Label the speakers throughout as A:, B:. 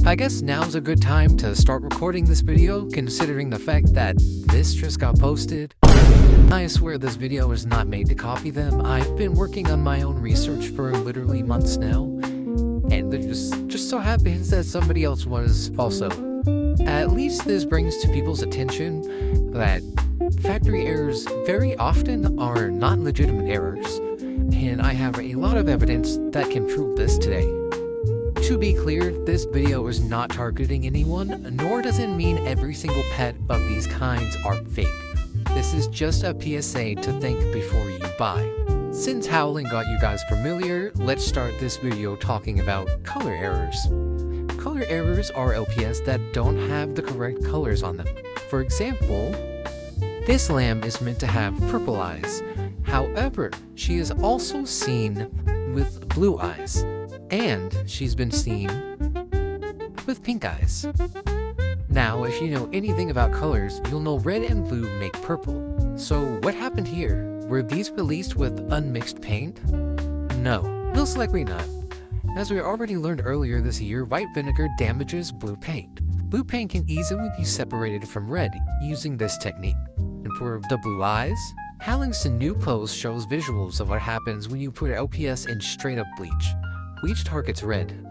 A: I guess now's a good time to start recording this video, considering the fact that this just got posted. I swear this video is not made to copy them. I've been working on my own research for literally months now, and it just so happens that somebody else was also. At least this brings to people's attention that factory errors very often are not legitimate errors, and I have a lot of evidence that can prove this today. To be clear, this video is not targeting anyone, nor does it mean every single pet of these kinds are fake. This is just a PSA to think before you buy. Since Howling got you guys familiar, let's start this video talking about color errors. Color errors are LPS that don't have the correct colors on them. For example, this lamb is meant to have purple eyes. However, she is also seen with blue eyes, and she's been seen with pink eyes. Now, if you know anything about colors, you'll know red and blue make purple. So what happened here? Were these released with unmixed paint? No, most likely not. As we already learned earlier this year, white vinegar damages blue paint. Blue paint can easily be separated from red using this technique. And for the blue eyes, Howling's new post shows visuals of what happens when you put LPS in straight up bleach. Bleach targets red.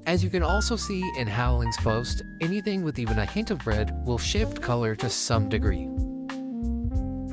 A: As you can also see in Howling's post, anything with even a hint of red will shift color to some degree.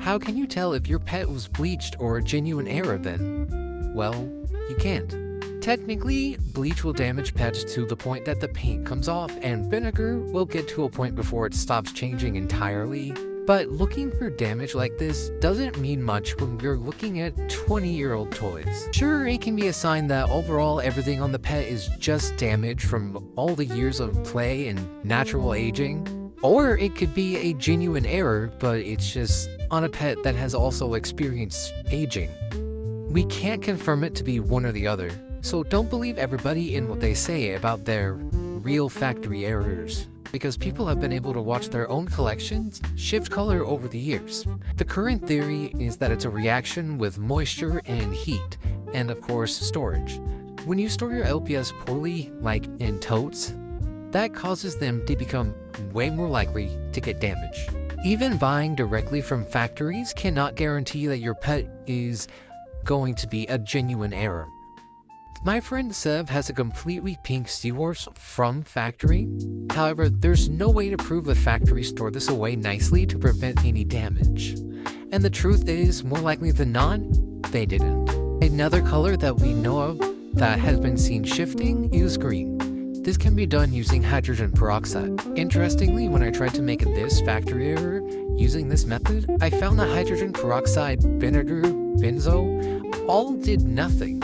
A: How can you tell if your pet was bleached or a genuine error then? Well, you can't. Technically, bleach will damage pets to the point that the paint comes off, and vinegar will get to a point before it stops changing entirely. But looking for damage like this doesn't mean much when we're looking at 20-year-old toys. Sure, it can be a sign that overall everything on the pet is just damage from all the years of play and natural aging. Or it could be a genuine error, but it's just on a pet that has also experienced aging. We can't confirm it to be one or the other, so don't believe everybody in what they say about their real factory errors, because people have been able to watch their own collections shift color over the years. The current theory is that it's a reaction with moisture and heat, and of course storage. When you store your LPS poorly, like in totes, that causes them to become way more likely to get damaged. Even buying directly from factories cannot guarantee that your pet is going to be a genuine error. My friend Sev has a completely pink seahorse from factory. However, there's no way to prove the factory stored this away nicely to prevent any damage. And the truth is, more likely than not, they didn't. Another color that we know of that has been seen shifting is green. This can be done using hydrogen peroxide. Interestingly, when I tried to make this factory error using this method, I found that hydrogen peroxide, vinegar, benzo, all did nothing.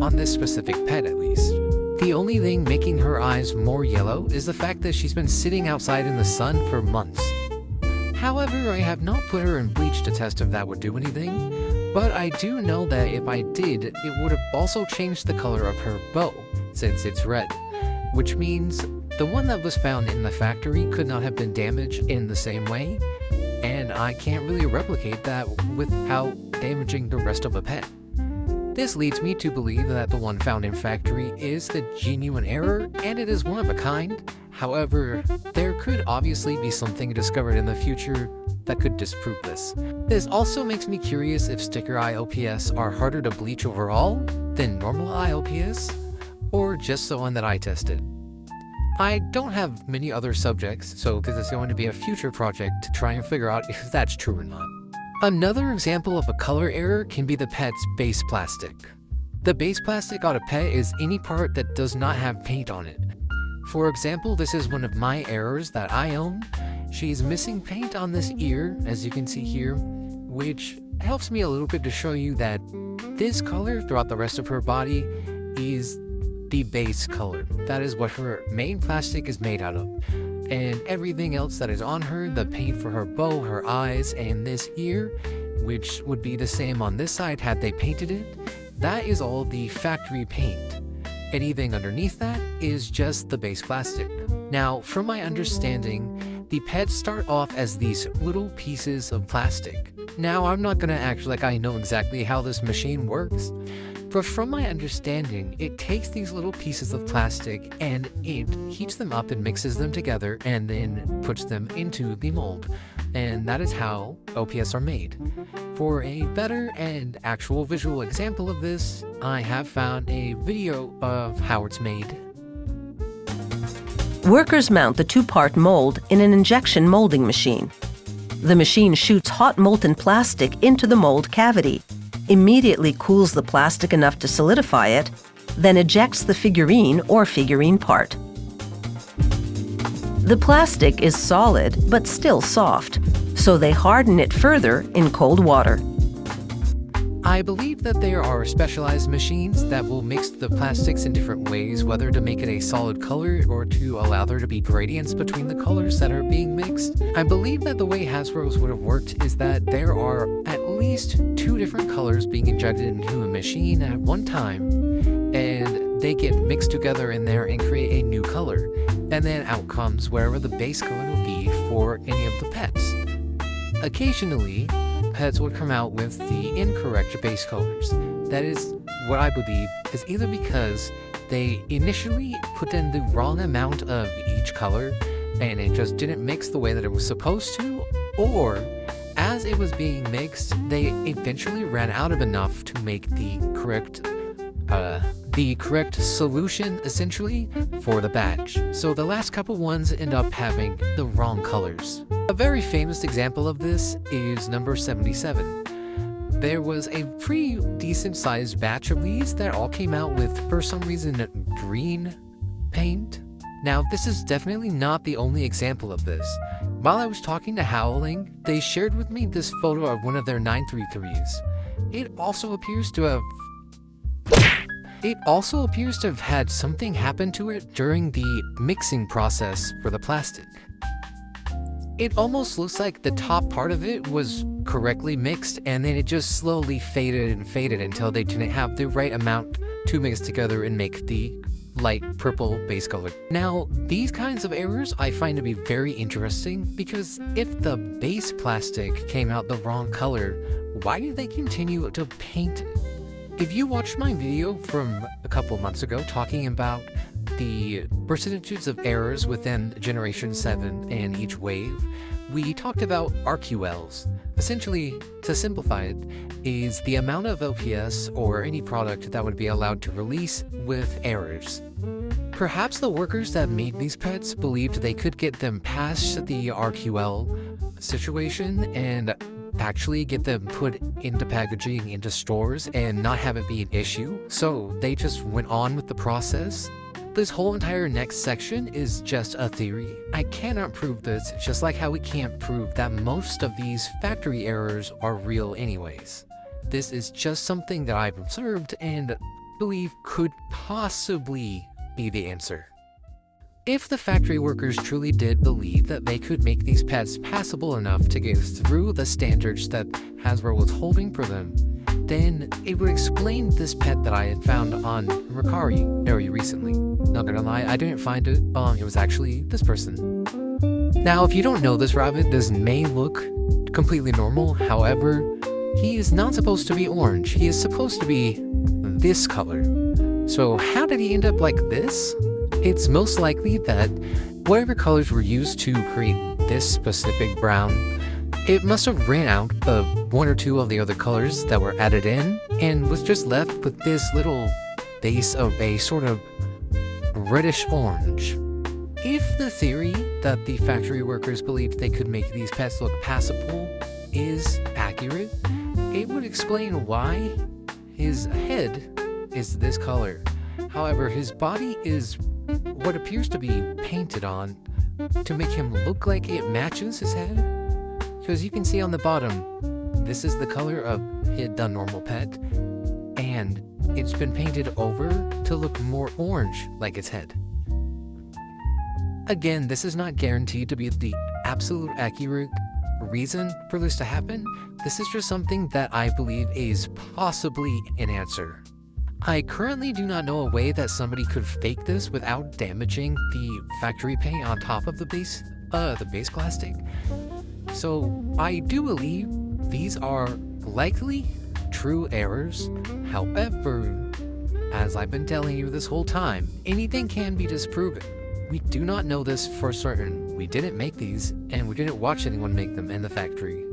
A: On this specific pet at least. The only thing making her eyes more yellow is the fact that she's been sitting outside in the sun for months. However, I have not put her in bleach to test if that would do anything, but I do know that if I did, it would have also changed the color of her bow, since it's red, which means the one that was found in the factory could not have been damaged in the same way, and I can't really replicate that without damaging the rest of a pet. This leads me to believe that the one found in factory is the genuine error, and it is one of a kind. However, there could obviously be something discovered in the future that could disprove this. This also makes me curious if sticker eye LPS are harder to bleach overall than normal eye LPS, or just the one that I tested. I don't have many other subjects, so this is going to be a future project to try and figure out if that's true or not. Another example of a color error can be the pet's base plastic. The base plastic on a pet is any part that does not have paint on it. For example, this is one of my errors that I own. She's missing paint on this ear, as you can see here, which helps me a little bit to show you that this color throughout the rest of her body is the base color. That is what her main plastic is made out of. And everything else that is on her, the paint for her bow, her eyes, and this ear, which would be the same on this side had they painted it, that is all the factory paint. Anything underneath that is just the base plastic. Now, from my understanding, the pets start off as these little pieces of plastic. Now, I'm not gonna act like I know exactly how this machine works, But from my understanding, it takes these little pieces of plastic and it heats them up and mixes them together and then puts them into the mold. And that is how OPS are made. For a better and actual visual example of this, I have found a video of how it's made.
B: Workers mount the two-part mold in an injection molding machine. The machine shoots hot molten plastic into the mold cavity, immediately cools the plastic enough to solidify it, then ejects the figurine or figurine part. The plastic is solid but still soft, so they harden it further in cold water.
A: I believe that there are specialized machines that will mix the plastics in different ways, whether to make it a solid color or to allow there to be gradients between the colors that are being mixed. I believe that the way Hasbro's would have worked is that there are at least 2 different colors being injected into a machine at one time, and they get mixed together in there and create a new color. And then out comes wherever the base color will be for any of the pets. Occasionally, pets would come out with the incorrect base colors. That is what I believe is either because they initially put in the wrong amount of each color and it just didn't mix the way that it was supposed to, or as it was being mixed, they eventually ran out of enough to make the correct solution, essentially, for the badge. So the last couple ones end up having the wrong colors. A very famous example of this is number 77. There was a pretty decent sized batch of these that all came out with, for some reason, green paint. Now, this is definitely not the only example of this. While I was talking to Howling, they shared with me this photo of one of their 933s. It also appears to have had something happen to it during the mixing process for the plastic. It almost looks like the top part of it was correctly mixed and then it just slowly faded and faded until they didn't have the right amount to mix together and make the light purple base color. Now, these kinds of errors I find to be very interesting because if the base plastic came out the wrong color, why did they continue to paint it? If you watched my video from a couple months ago talking about the percentages of errors within Generation 7 and each wave, we talked about RQLs. Essentially, to simplify it, is the amount of OPS or any product that would be allowed to release with errors. Perhaps the workers that made these pets believed they could get them past the RQL situation and actually get them put into packaging into stores and not have it be an issue, so they just went on with the process. This whole entire next section is just a theory. I cannot prove this, just like how we can't prove that most of these factory errors are real anyways. This is just something that I've observed and believe could possibly be the answer. If the factory workers truly did believe that they could make these pets passable enough to get through the standards that Hasbro was holding for them, then it would explain this pet that I had found on Mercari very recently. Not gonna lie, I didn't find it, it was actually this person. Now, if you don't know this rabbit, this may look completely normal, however, he is not supposed to be orange, he is supposed to be this color. So how did he end up like this? It's most likely that whatever colors were used to create this specific brown, it must have ran out of 1 or 2 of the other colors that were added in and was just left with this little base of a sort of reddish orange. If the theory that the factory workers believed they could make these pets look passable is accurate, it would explain why his head is this color. However, his body is what appears to be painted on to make him look like it matches his head. Because you can see on the bottom, this is the color of the normal pet, and it's been painted over to look more orange like its head. Again, this is not guaranteed to be the absolute accurate reason for this to happen. This is just something that I believe is possibly an answer. I currently do not know a way that somebody could fake this without damaging the factory paint on top of the base plastic. So I do believe these are likely true errors. However, as I've been telling you this whole time, anything can be disproven. We do not know this for certain. We didn't make these, and we didn't watch anyone make them in the factory.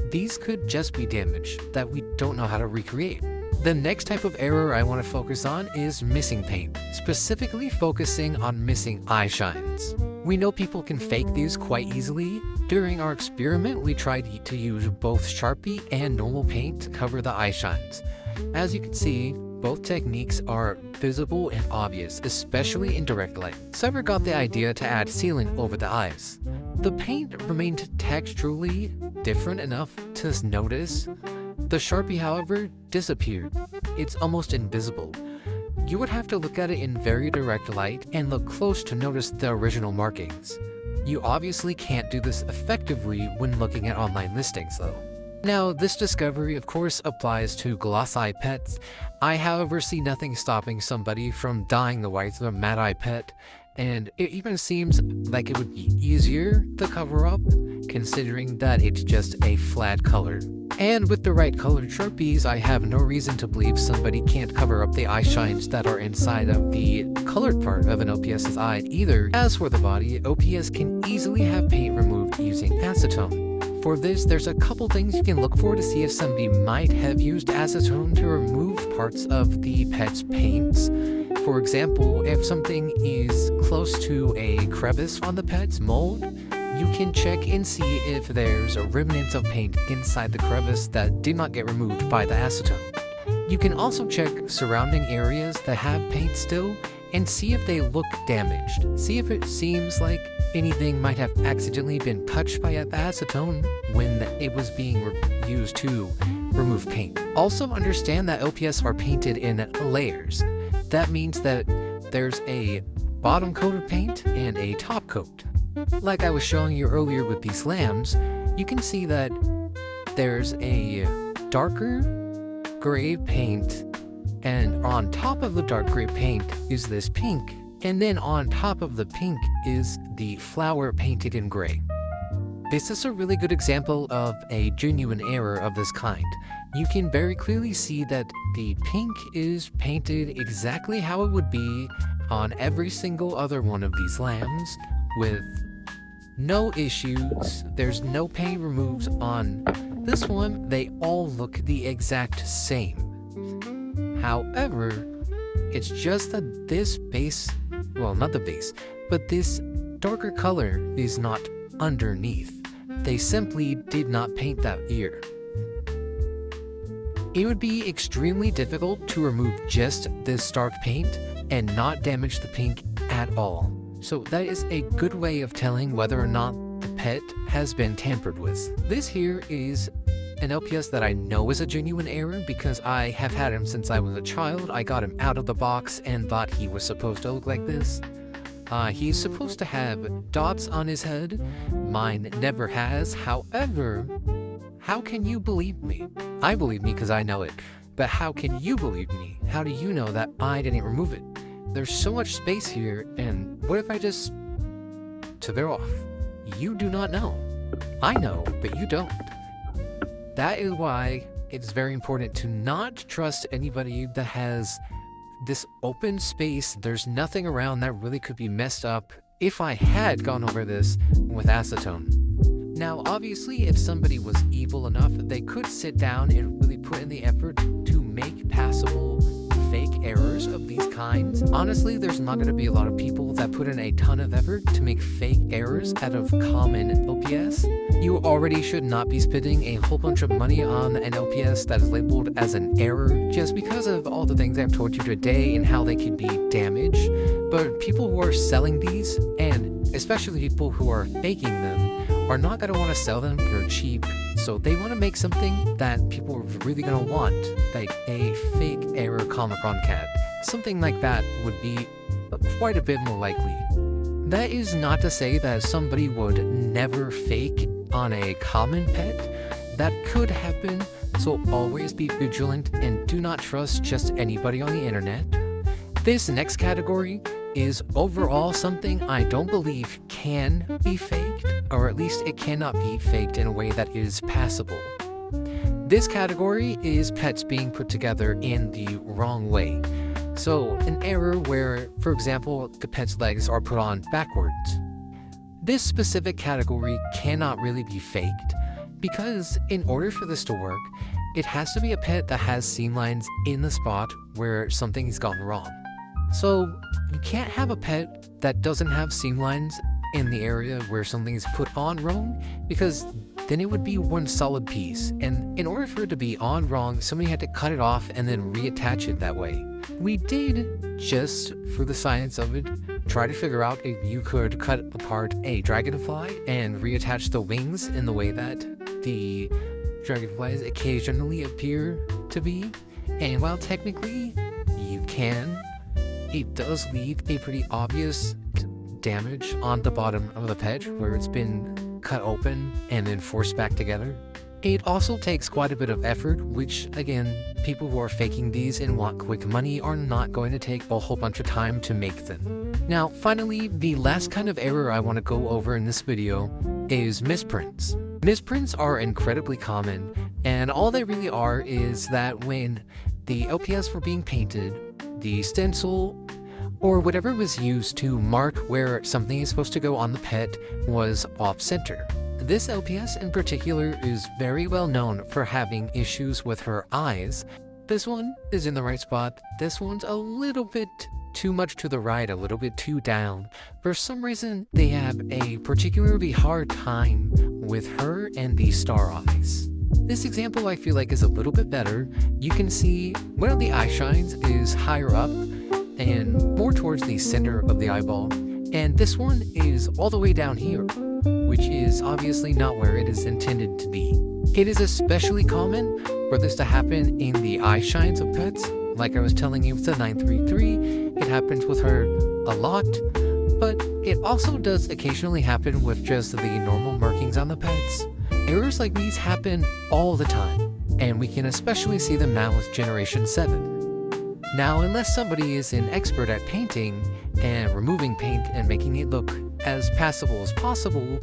A: These could just be damage that we don't know how to recreate. The next type of error I want to focus on is missing paint, specifically focusing on missing eye shines. We know people can fake these quite easily. During our experiment, we tried to use both Sharpie and normal paint to cover the eye shines. As you can see, both techniques are visible and obvious, especially in direct light. Severed got the idea to add sealant over the eyes. The paint remained texturally different enough to notice. The Sharpie, however, disappeared. It's almost invisible. You would have to look at it in very direct light and look close to notice the original markings. You obviously can't do this effectively when looking at online listings though. Now, this discovery of course applies to gloss eye pets. I, however, see nothing stopping somebody from dyeing the whites of a matte eye pet, and it even seems like it would be easier to cover up, considering that it's just a flat color. And with the right colored Sharpies, I have no reason to believe somebody can't cover up the eye shines that are inside of the colored part of an OPS's eye either. As for the body, OPS can easily have paint removed using acetone. For this, there's a couple things you can look for to see if somebody might have used acetone to remove parts of the pet's paints. For example, if something is close to a crevice on the pet's mold, you can check and see if there's a remnant of paint inside the crevice that did not get removed by the acetone. You can also check surrounding areas that have paint still and see if they look damaged. See if it seems like anything might have accidentally been touched by acetone when it was being used to remove paint. Also understand that OPS are painted in layers. That means that there's a bottom coat of paint and a top coat. Like I was showing you earlier with these lambs, you can see that there's a darker gray paint, and on top of the dark gray paint is this pink, and then on top of the pink is the flower painted in gray. This is a really good example of a genuine error of this kind. You can very clearly see that the pink is painted exactly how it would be on every single other one of these lambs, with no issues. There's no paint removed on this one. They all look the exact same. However, it's just that this base, well, not the base, but this darker color is not underneath. They simply did not paint that ear. It would be extremely difficult to remove just this dark paint and not damage the pink at all. So that is a good way of telling whether or not the pet has been tampered with. This here is an LPS that I know is a genuine error because I have had him since I was a child. I got him out of the box and thought he was supposed to look like this. He's supposed to have dots on his head. Mine never has. However, how can you believe me? I believe me because I know it. But how can you believe me? How do you know that I didn't remove it? There's so much space here, and what if I just took it off? You do not know. I know, but you don't. That is why it's very important to not trust anybody that has this open space. There's nothing around that really could be messed up if I had gone over this with acetone. Now, obviously, if somebody was evil enough, they could sit down and really put in the effort to make passable fake errors of these kinds. Honestly, there's not going to be a lot of people that put in a ton of effort to make fake errors out of common OPS. You already should not be spending a whole bunch of money on an OPS that is labeled as an error just because of all the things I've told you today and how they can be damaged. But people who are selling these, and especially people who are faking them, are not going to want to sell them for cheap. So they want to make something that people are really going to want, like a fake error Comic-Con cat. Something like that would be quite a bit more likely. That is not to say that somebody would never fake on a common pet. That could happen, so always be vigilant and do not trust just anybody on the internet. This next category is overall something I don't believe can be faked, or at least it cannot be faked in a way that is passable. This category is pets being put together in the wrong way. So an error where, for example, the pet's legs are put on backwards. This specific category cannot really be faked because in order for this to work, it has to be a pet that has seam lines in the spot where something's gone wrong. So you can't have a pet that doesn't have seam lines in the area where something is put on wrong, because then it would be one solid piece, and in order for it to be on wrong, somebody had to cut it off and then reattach it that way. We did, just for the science of it, try to figure out if you could cut apart a dragonfly and reattach the wings in the way that the dragonflies occasionally appear to be, and while technically you can, it does leave a pretty obvious damage on the bottom of the pet where it's been cut open and then forced back together. It also takes quite a bit of effort, which again, people who are faking these and want quick money are not going to take a whole bunch of time to make them. Now, finally, the last kind of error I want to go over in this video is misprints. Misprints are incredibly common, and all they really are is that when the LPS were being painted, the stencil or whatever was used to mark where something is supposed to go on the pet was off-center. This LPS in particular is very well known for having issues with her eyes. This one is in the right spot, this one's a little bit too much to the right, a little bit too down. For some reason, they have a particularly hard time with her and the star eyes. This example I feel like is a little bit better. You can see one of the eye shines is higher up and more towards the center of the eyeball, and this one is all the way down here, which is obviously not where it is intended to be. It is especially common for this to happen in the eye shines of pets. Like I was telling you with the 933, it happens with her a lot, but it also does occasionally happen with just the normal markings on the pets. Errors like these happen all the time, and we can especially see them now with Generation 7. Now, unless somebody is an expert at painting and removing paint and making it look as passable as possible,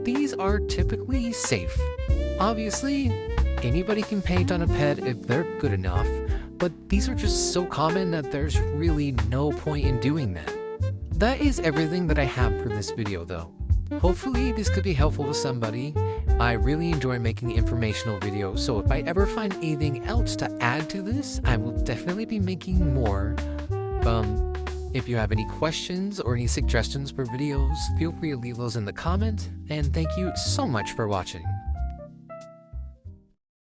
A: these are typically safe. Obviously, anybody can paint on a pet if they're good enough, but these are just so common that there's really no point in doing that. That is everything that I have for this video though. Hopefully this could be helpful to somebody. I really enjoy making informational videos, so if I ever find anything else to add to this, I will definitely be making more. If you have any questions or any suggestions for videos, feel free to leave those in the comments, and thank you so much for watching.